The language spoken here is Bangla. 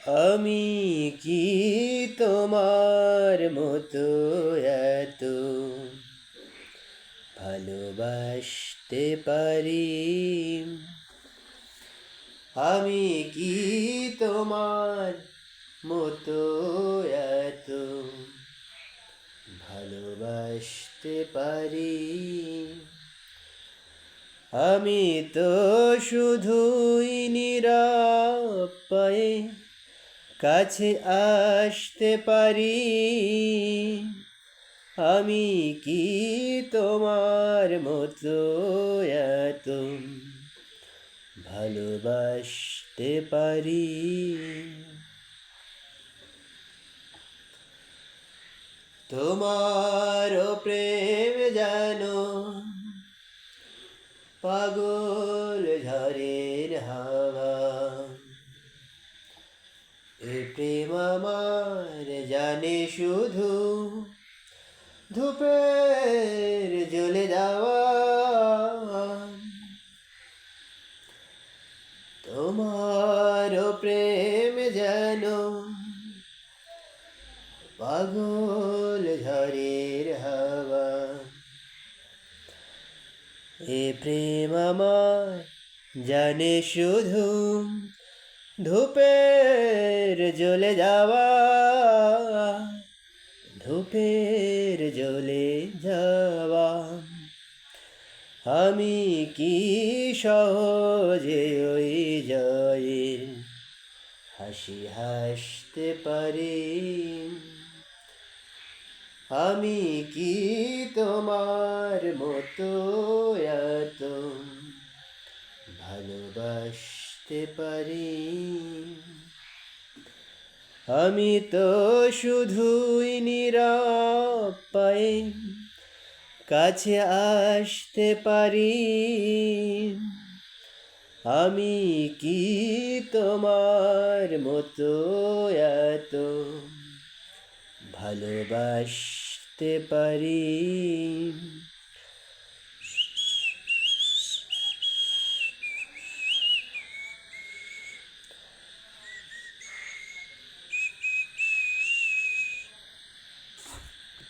আমি কি তোমার মতো এত ভালোবাসতে পারি? আমি কি তোমার মতো এত ভালোবাসতে পারি? আমি তো শুধুই নিরাপয়ে কাছে আসতে পারি। আমি কি তোমার মতো এত ভালোবাসতে পারি? তোমার প্রেম যেন পাগল ঝড়ের হাওয়া, এ প্রেম আমার জানে শুধু ধূপের জ্বলে যাওয়া। তোমার প্রেম যেন পাগল ঝড়ের হাওয়া, এ প্রেম আমার জানে শুধু ধূপের জ্বলে যাওয়া, ধূপের জ্বলে যাওয়া। আমি কি সহজে ওই জয়ের হাসি হাসতে পারি? আমি কি তোমার মতো এত ভালোবাসতে পারি? আমি তো শুধুই নিরাপয়ে কাছে আসতে পারি। আমি কি তোমার মতো এত ভালোবাসতে পারি?